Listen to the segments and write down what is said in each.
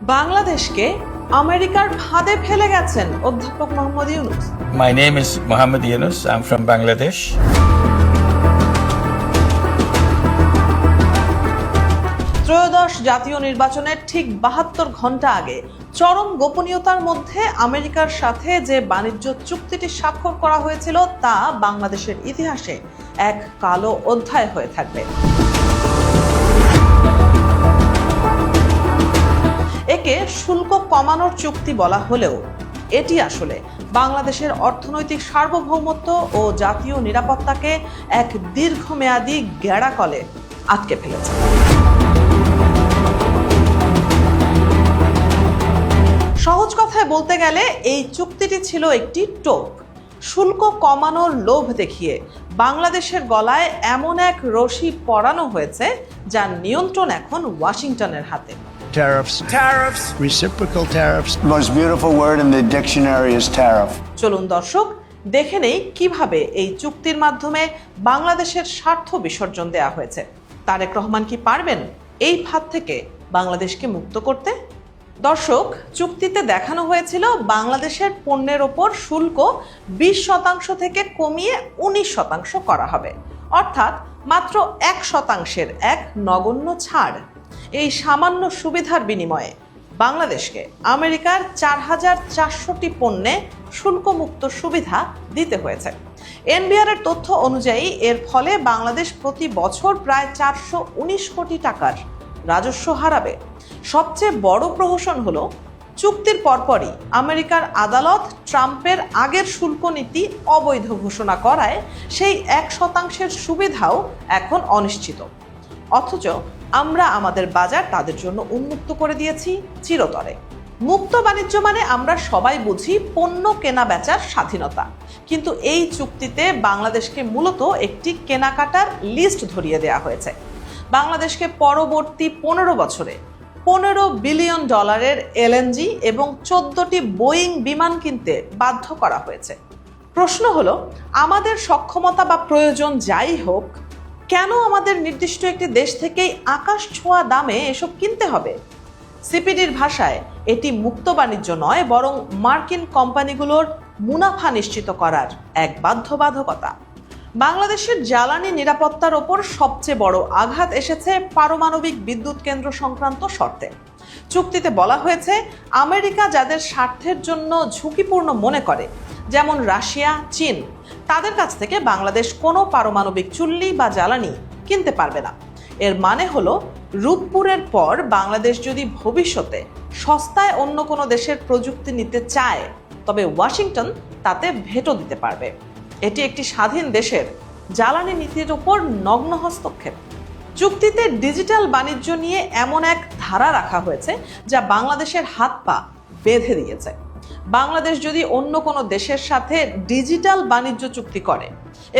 বাংলাদেশকে আমেরিকার ফাঁদে ফেলে গেছেন অধ্যাপক Mohammad Yunus. My name is Mohammed Yunus. I'm from Bangladesh. ত্রয়োদশ জাতীয় নির্বাচনের ঠিক ৭২ ঘন্টা আগে চরম গোপনীয়তার মধ্যে আমেরিকার সাথে যে বাণিজ্য চুক্তিটি স্বাক্ষর করা হয়েছিল তা বাংলাদেশের ইতিহাসে এক কালো অধ্যায় হয়ে থাকবে। একে শুল্ক কমানোর চুক্তি বলা হলেও এটি আসলে বাংলাদেশের অর্থনৈতিক সার্বভৌমত্ব ও জাতীয় নিরাপত্তাকে এক দীর্ঘমেয়াদী গ্যাড়াকলে আটকে ফেলেছে। সহজ কথায় বলতে গেলে এই চুক্তিটি ছিল একটি টোপ। শুল্ক কমানোর লোভ দেখিয়ে বাংলাদেশের গলায় এমন এক রশি পরানো হয়েছে যার নিয়ন্ত্রণ এখন ওয়াশিংটনের হাতে। Tariffs. Reciprocal tariffs. The most beautiful word in the dictionary is tariff. চলুন দর্শক দেখে নেই কিভাবে এই চুক্তির মাধ্যমে বাংলাদেশের স্বার্থ বিসর্জন দেওয়া হয়েছে। তারেক রহমান কি পারবেন এই ফাঁদ থেকে বাংলাদেশকে মুক্ত করতে? দর্শক, চুক্তিতে দেখানো হয়েছিল বাংলাদেশের পণ্যের ওপর শুল্ক 20% থেকে কমিয়ে 19% করা হবে, অর্থাৎ মাত্র 1%-এর এক নগণ্য ছাড়। এই সামান্য সুবিধার বিনিময়ে বাংলাদেশকে আমেরিকার 4400টি পণ্যে শুল্কমুক্ত সুবিধা দিতে হয়েছে। এনবিআরের তথ্য অনুযায়ী এর ফলে বাংলাদেশ প্রতি বছর প্রায় 419 কোটি টাকার রাজস্ব হারাবে। সবচেয়ে বড় প্রহসন হলো চুক্তির পরপরই আমেরিকার আদালত ট্রাম্পের আগের শুল্ক নীতি অবৈধ ঘোষণা করায় সেই 1%-এর সুবিধাও এখন অনিশ্চিত। অথচ আমরা আমাদের বাজার তাদের জন্য উন্মুক্ত করে দিয়েছি চিরতরে। মুক্ত বাণিজ্য মানে আমরা সবাই বুঝি পণ্য কেনা বেচার স্বাধীনতা, কিন্তু এই চুক্তিতে বাংলাদেশকে মূলত একটি কেনাকাটার লিস্ট ধরিয়ে দেওয়া হয়েছে। বাংলাদেশকে পরবর্তী 15 বছরে $15 বিলিয়ন এলএনজি এবং 14টি বোয়িং বিমান কিনতে বাধ্য করা হয়েছে। প্রশ্ন হলো, আমাদের সক্ষমতা বা প্রয়োজন যাই হোক, কেন আমাদের নির্দিষ্ট একটি দেশ থেকেই আকাশ ছোঁয়া দামে এসব কিনতে হবে? সিপিডির ভাষায় এটি মুক্ত বাণিজ্য নয়, বরং মার্কিন কোম্পানিগুলোর মুনাফা নিশ্চিত করার এক বাধ্যবাধকতা। বাংলাদেশের জ্বালানি নিরাপত্তার ওপর সবচেয়ে বড় আঘাত এসেছে পারমাণবিক বিদ্যুৎ কেন্দ্র সংক্রান্ত শর্তে। চুক্তিতে বলা হয়েছে আমেরিকা যাদের স্বার্থের জন্য ঝুঁকিপূর্ণ মনে করে, যেমন রাশিয়া, চীন, তাদের কাছ থেকে বাংলাদেশ কোনো পারমাণবিক চুল্লি বা জ্বালানি কিনতে পারবে না। এর মানে হলো রূপপুরের পর বাংলাদেশ যদি ভবিষ্যতে সস্তায় অন্য কোনো দেশের প্রযুক্তি নিতে চায়, তবে ওয়াশিংটন তাতে ভেটো দিতে পারবে। এটি একটি স্বাধীন দেশের জ্বালানি নীতির উপর নগ্ন হস্তক্ষেপ। চুক্তিতে ডিজিটাল বাণিজ্য নিয়ে এমন এক ধারা রাখা হয়েছে যা বাংলাদেশের হাত পা বেঁধে দিয়েছে। বাংলাদেশ যদি অন্য কোনো দেশের সাথে ডিজিটাল বাণিজ্য চুক্তি করে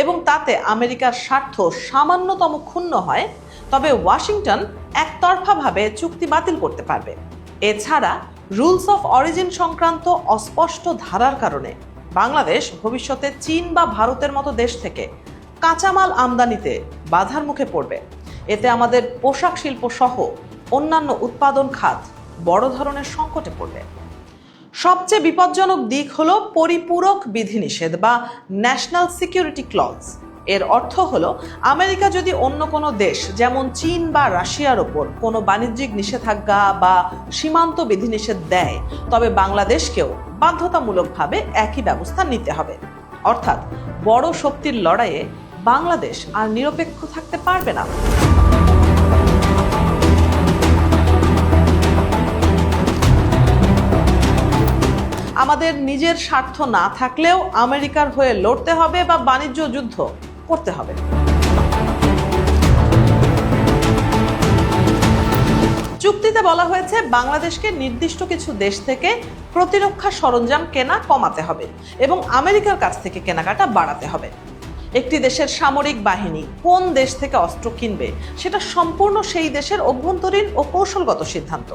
এবং তাতে আমেরিকার স্বার্থ সামান্যতম ক্ষুণ্ণ হয়, তবে ওয়াশিংটন একতরফাভাবে চুক্তি বাতিল করতে পারবে। এছাড়া রুলস অফ অরিজিন সংক্রান্ত অস্পষ্ট ধারার কারণে বাংলাদেশ ভবিষ্যতে চীন বা ভারতের মতো দেশ থেকে কাঁচামাল আমদানিতে বাধার মুখে পড়বে। এতে আমাদের পোশাক শিল্প সহ অন্যান্য উৎপাদন খাত বড় ধরনের সংকটে পড়বে। সবচেয়ে বিপজ্জনক দিক হলো পরিপূরক বিধিনিষেধ বা ন্যাশনাল সিকিউরিটি ক্লজ। এর অর্থ হলো আমেরিকা যদি অন্য কোনো দেশ যেমন চীন বা রাশিয়ার ওপর কোনো বাণিজ্যিক নিষেধাজ্ঞা বা সীমান্ত বিধিনিষেধ দেয়, তবে বাংলাদেশকেও বাধ্যতামূলকভাবে একই ব্যবস্থা নিতে হবে। অর্থাৎ বড় শক্তির লড়াইয়ে বাংলাদেশ আর নিরপেক্ষ থাকতে পারবে না। আমাদের নিজের স্বার্থ না থাকলেও আমেরিকার হয়ে লড়তে হবে বা বাণিজ্য যুদ্ধ করতে হবে। চুক্তিতে বলা হয়েছে বাংলাদেশকে নির্দিষ্ট কিছু দেশ থেকে প্রতিরক্ষা সরঞ্জাম কেনা কমাতে হবে এবং আমেরিকার কাছ থেকে কেনাকাটা বাড়াতে হবে। একটি দেশের সামরিক বাহিনী কোন দেশ থেকে অস্ত্র কিনবে সেটা সম্পূর্ণ সেই দেশের অভ্যন্তরীণ ও কৌশলগত সিদ্ধান্ত।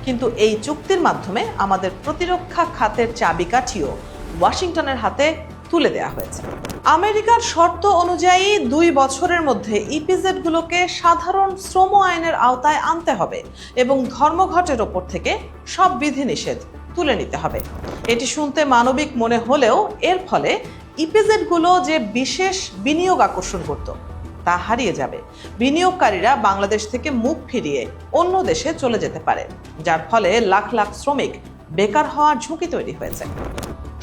কিন্তু এই চুক্তির মাধ্যমে আমাদের প্রতিরক্ষা খাতের চাবিকাঠিও ওয়াশিংটনের হাতে তুলে দেওয়া হয়েছে। আমেরিকার শর্ত অনুযায়ী 2 বছরের মধ্যে ইপিজেড গুলোকে সাধারণ শ্রম আইনের আওতায় আনতে হবে এবং ধর্মঘটের ওপর থেকে সব বিধিনিষেধ তুলে নিতে হবে। এটি শুনতে মানবিক মনে হলেও এর ফলে ইপিজেড গুলো যে বিশেষ বিনিয়োগ আকর্ষণ করত তা হারিয়ে যাবে। বিনিয়োগকারীরা বাংলাদেশ থেকে মুখ ফিরিয়ে অন্য দেশে চলে যেতে পারে, যার ফলে লাখ লাখ শ্রমিক বেকার হওয়ার ঝুঁকি তৈরি হয়েছে।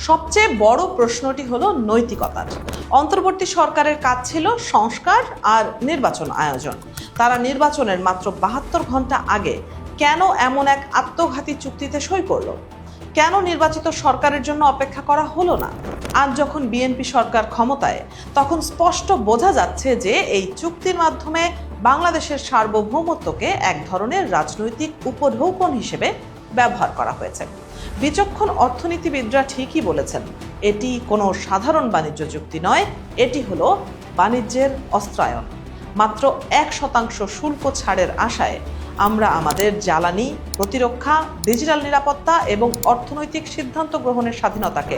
সবচেয়ে বড় প্রশ্নটি হলো নৈতিকতার। অন্তর্বর্তী সরকারের কাজ ছিল সংস্কার আর নির্বাচন আয়োজন। তারা নির্বাচনের মাত্র 72 ঘন্টা আগে কেন এমন এক আত্মঘাতী চুক্তিতে সই করলো? কেন নির্বাচিত সরকারের জন্য অপেক্ষা করা হলো না? আজ যখন বিএনপি সরকার ক্ষমতায়, তখন স্পষ্ট বোঝা যাচ্ছে যে এই চুক্তির মাধ্যমে বাংলাদেশের সার্বভৌমত্বকে এক ধরনের রাজনৈতিক উপঢৌকন হিসেবে ব্যবহার করা হয়েছে। বিচক্ষণ অর্থনীতিবিদরা ঠিকই বলেছেন, এটি কোনো সাধারণ বাণিজ্য চুক্তি নয়, এটি হলো বাণিজ্যের অস্ত্রায়ন। মাত্র 1% শুল্ক ছাড়ের আশায় আমরা আমাদের জ্বালানি, প্রতিরক্ষা, ডিজিটাল নিরাপত্তা এবং অর্থনৈতিক সিদ্ধান্ত গ্রহণের স্বাধীনতাকে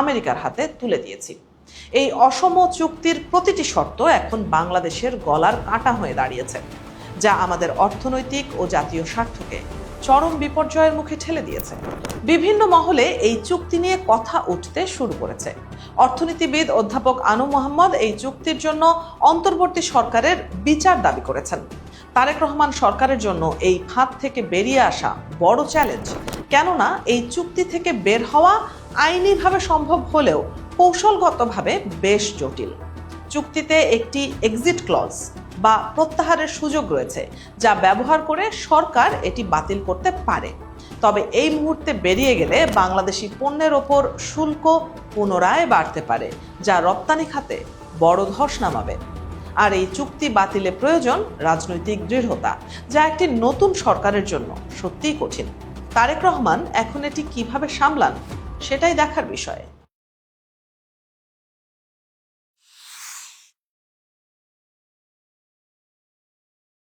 আমেরিকার হাতে তুলে দিয়েছি। এই অসম চুক্তির প্রতিটি শর্ত এখন বাংলাদেশের গলার কাঁটা হয়ে দাঁড়িয়েছে, যা আমাদের অর্থনৈতিক ও জাতীয় স্বার্থকে চরম বিপর্যয়ের মুখে ঠেলে দিয়েছে। বিভিন্ন মহলে এই চুক্তি নিয়ে কথা উঠতে শুরু করেছে। অর্থনীতিবিদ অধ্যাপক আনু মোহাম্মদ এই চুক্তির জন্য অন্তর্বর্তী সরকারের বিচার দাবি করেছেন। তারেক রহমান সরকারের জন্য এই ফাঁদ থেকে বেরিয়ে আসা বড় চ্যালেঞ্জ, কেননা এই চুক্তি থেকে বের হওয়া আইনিভাবে সম্ভব হলেও কৌশলগতভাবে বেশ জটিল। চুক্তিতে একটি এক্সিট ক্লজ বা প্রত্যাহারের সুযোগ রয়েছে, যা ব্যবহার করে সরকার এটি বাতিল করতে পারে। তবে এই মুহূর্তে বেরিয়ে গেলে বাংলাদেশি পণ্যের ওপর শুল্ক পুনরায় বাড়তে পারে, যা রপ্তানি খাতে বড় ধস নামাবে। আর এই চুক্তি বাতিলে প্রয়োজন রাজনৈতিক দৃঢ়তা, যা একটি নতুন সরকারের জন্য সত্যিই কঠিন। তারেক রহমান এখন এটি কিভাবে সামলান সেটাই দেখার বিষয়।